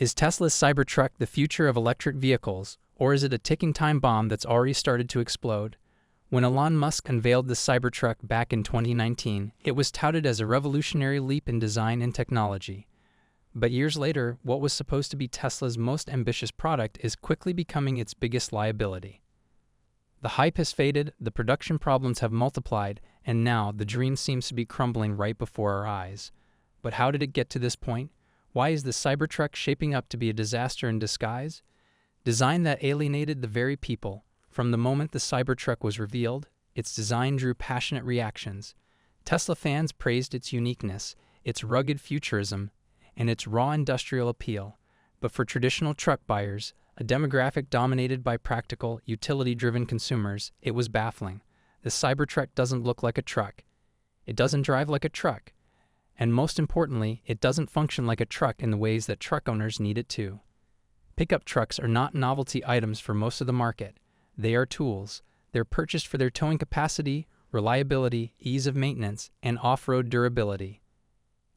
Is Tesla's Cybertruck the future of electric vehicles, or is it a ticking time bomb that's already started to explode? When Elon Musk unveiled the Cybertruck back in 2019, it was touted as a revolutionary leap in design and technology. But years later, what was supposed to be Tesla's most ambitious product is quickly becoming its biggest liability. The hype has faded, the production problems have multiplied, and now the dream seems to be crumbling right before our eyes. But how did it get to this point? Why is the Cybertruck shaping up to be a disaster in disguise? Design that alienated the very people. From the moment the Cybertruck was revealed, its design drew passionate reactions. Tesla fans praised its uniqueness, its rugged futurism, and its raw industrial appeal. But for traditional truck buyers, a demographic dominated by practical, utility-driven consumers, it was baffling. The Cybertruck doesn't look like a truck. It doesn't drive like a truck. And most importantly, it doesn't function like a truck in the ways that truck owners need it to. Pickup trucks are not novelty items for most of the market. They are tools. They're purchased for their towing capacity, reliability, ease of maintenance, and off-road durability.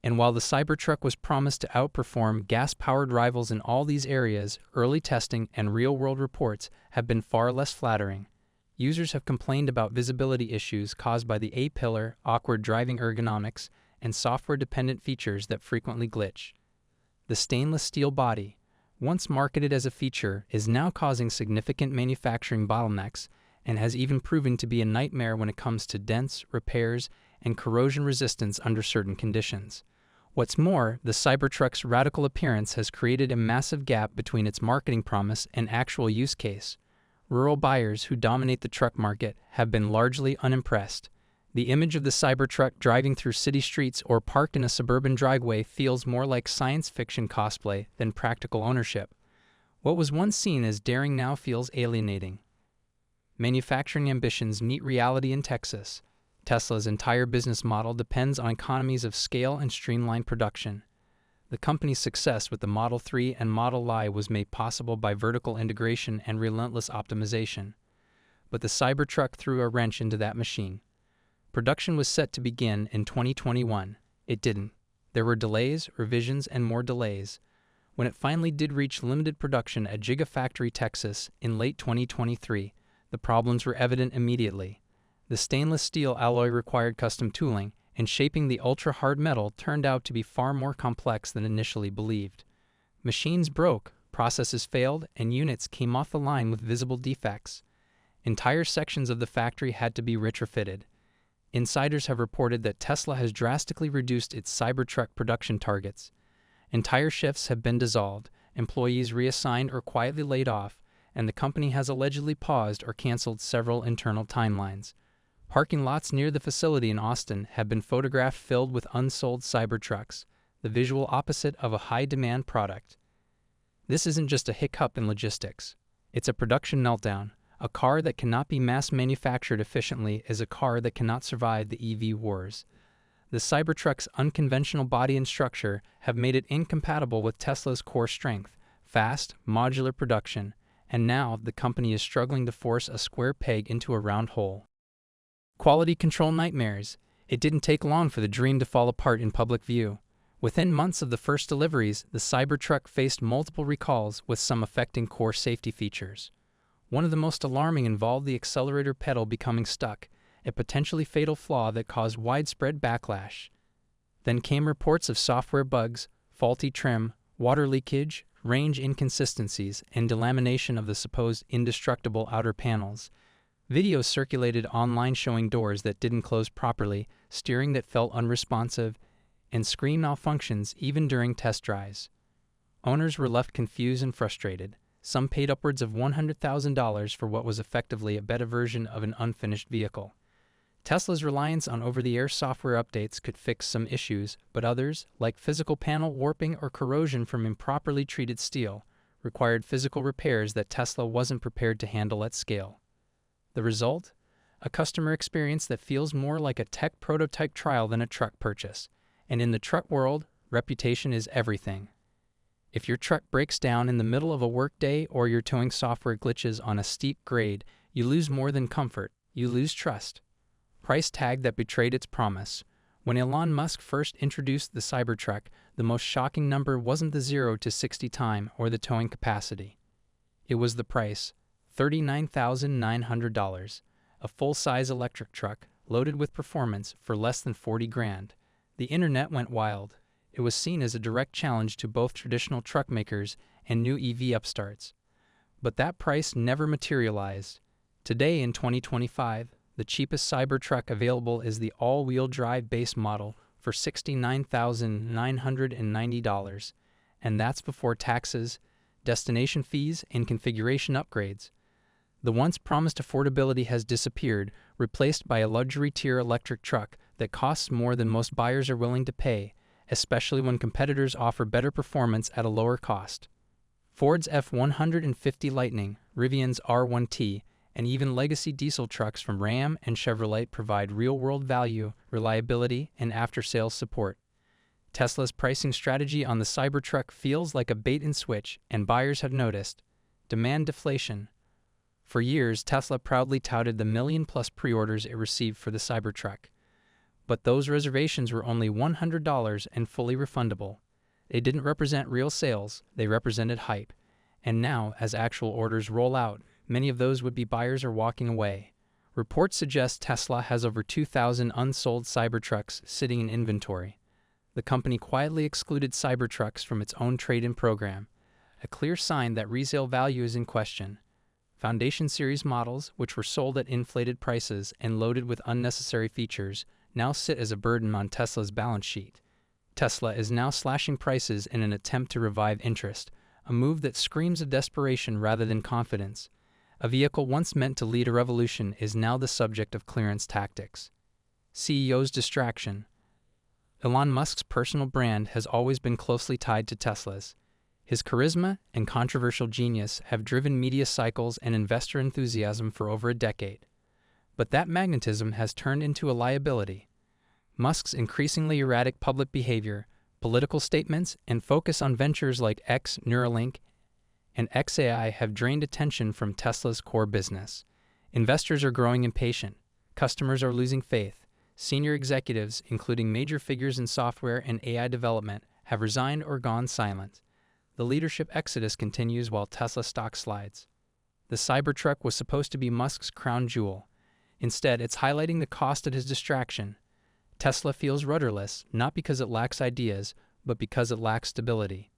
And while the Cybertruck was promised to outperform gas-powered rivals in all these areas, early testing and real-world reports have been far less flattering. Users have complained about visibility issues caused by the A-pillar, awkward driving ergonomics, and software-dependent features that frequently glitch. The stainless steel body, once marketed as a feature, is now causing significant manufacturing bottlenecks and has even proven to be a nightmare when it comes to dents, repairs, and corrosion resistance under certain conditions. What's more, the Cybertruck's radical appearance has created a massive gap between its marketing promise and actual use case. Rural buyers who dominate the truck market have been largely unimpressed. The image of the Cybertruck driving through city streets or parked in a suburban driveway feels more like science fiction cosplay than practical ownership. What was once seen as daring now feels alienating. Manufacturing ambitions meet reality in Texas. Tesla's entire business model depends on economies of scale and streamlined production. The company's success with the Model 3 and Model Y was made possible by vertical integration and relentless optimization. But the Cybertruck threw a wrench into that machine. Production was set to begin in 2021. It didn't. There were delays, revisions, and more delays. When it finally did reach limited production at Gigafactory, Texas, in late 2023, the problems were evident immediately. The stainless steel alloy required custom tooling, and shaping the ultra-hard metal turned out to be far more complex than initially believed. Machines broke, processes failed, and units came off the line with visible defects. Entire sections of the factory had to be retrofitted. Insiders have reported that Tesla has drastically reduced its Cybertruck production targets. Entire shifts have been dissolved, employees reassigned or quietly laid off, and the company has allegedly paused or canceled several internal timelines. Parking lots near the facility in Austin have been photographed filled with unsold Cybertrucks, the visual opposite of a high-demand product. This isn't just a hiccup in logistics. It's a production meltdown. A car that cannot be mass-manufactured efficiently is a car that cannot survive the EV wars. The Cybertruck's unconventional body and structure have made it incompatible with Tesla's core strength, fast, modular production, and now the company is struggling to force a square peg into a round hole. Quality control nightmares. It didn't take long for the dream to fall apart in public view. Within months of the first deliveries, the Cybertruck faced multiple recalls, with some affecting core safety features. One of the most alarming involved the accelerator pedal becoming stuck, a potentially fatal flaw that caused widespread backlash. Then came reports of software bugs, faulty trim, water leakage, range inconsistencies, and delamination of the supposed indestructible outer panels. Videos circulated online showing doors that didn't close properly, steering that felt unresponsive, and screen malfunctions even during test drives. Owners were left confused and frustrated. Some paid upwards of $100,000 for what was effectively a beta version of an unfinished vehicle. Tesla's reliance on over-the-air software updates could fix some issues, but others, like physical panel warping or corrosion from improperly treated steel, required physical repairs that Tesla wasn't prepared to handle at scale. The result? A customer experience that feels more like a tech prototype trial than a truck purchase. And in the truck world, reputation is everything. If your truck breaks down in the middle of a workday or your towing software glitches on a steep grade, you lose more than comfort, you lose trust. Price tag that betrayed its promise. When Elon Musk first introduced the Cybertruck, the most shocking number wasn't the 0 to 60 time or the towing capacity. It was the price, $39,900, a full-size electric truck loaded with performance for less than 40 grand. The internet went wild. It was seen as a direct challenge to both traditional truck makers and new EV upstarts. But that price never materialized. Today in 2025, the cheapest Cybertruck available is the all-wheel drive base model for $69,990, and that's before taxes, destination fees, and configuration upgrades. The once promised affordability has disappeared, replaced by a luxury-tier electric truck that costs more than most buyers are willing to pay, especially when competitors offer better performance at a lower cost. Ford's F-150 Lightning, Rivian's R1T, and even legacy diesel trucks from Ram and Chevrolet provide real-world value, reliability, and after-sales support. Tesla's pricing strategy on the Cybertruck feels like a bait-and-switch, and buyers have noticed. Demand deflation. For years, Tesla proudly touted the million-plus pre-orders it received for the Cybertruck. But those reservations were only $100 and fully refundable. They didn't represent real sales, they represented hype. And now, as actual orders roll out, many of those would-be buyers are walking away. Reports suggest Tesla has over 2,000 unsold Cybertrucks sitting in inventory. The company quietly excluded Cybertrucks from its own trade-in program, a clear sign that resale value is in question. Foundation Series models, which were sold at inflated prices and loaded with unnecessary features, now sit as a burden on Tesla's balance sheet. Tesla is now slashing prices in an attempt to revive interest, a move that screams of desperation rather than confidence. A vehicle once meant to lead a revolution is now the subject of clearance tactics. CEO's distraction. Elon Musk's personal brand has always been closely tied to Tesla's. His charisma and controversial genius have driven media cycles and investor enthusiasm for over a decade. But that magnetism has turned into a liability. Musk's increasingly erratic public behavior, political statements, and focus on ventures like X, Neuralink, and XAI have drained attention from Tesla's core business. Investors are growing impatient. Customers are losing faith. Senior executives, including major figures in software and AI development, have resigned or gone silent. The leadership exodus continues while Tesla stock slides. The Cybertruck was supposed to be Musk's crown jewel. Instead, it's highlighting the cost of his distraction. Tesla feels rudderless, not because it lacks ideas, but because it lacks stability.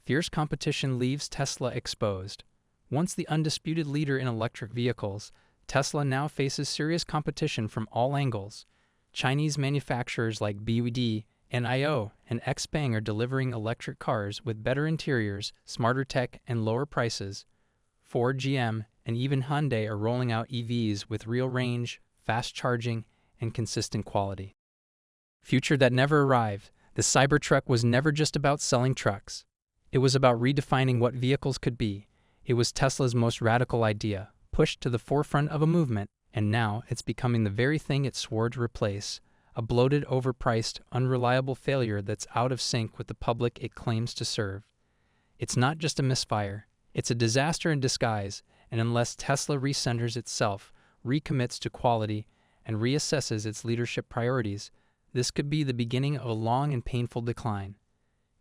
Fierce competition leaves Tesla exposed. Once the undisputed leader in electric vehicles, Tesla now faces serious competition from all angles. Chinese manufacturers like BYD, NIO, and XPeng are delivering electric cars with better interiors, smarter tech, and lower prices. Ford, GM, and even Hyundai are rolling out EVs with real range, fast charging, and consistent quality. Future that never arrived, the Cybertruck was never just about selling trucks. It was about redefining what vehicles could be. It was Tesla's most radical idea, pushed to the forefront of a movement, and now it's becoming the very thing it swore to replace, a bloated, overpriced, unreliable failure that's out of sync with the public it claims to serve. It's not just a misfire, it's a disaster in disguise, and unless Tesla recenters itself, recommits to quality, and reassesses its leadership priorities, this could be the beginning of a long and painful decline.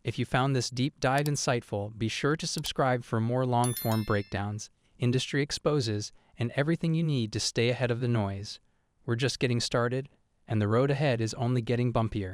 If you found this deep dive insightful, be sure to subscribe for more long-form breakdowns, industry exposes, and everything you need to stay ahead of the noise. We're just getting started, and the road ahead is only getting bumpier.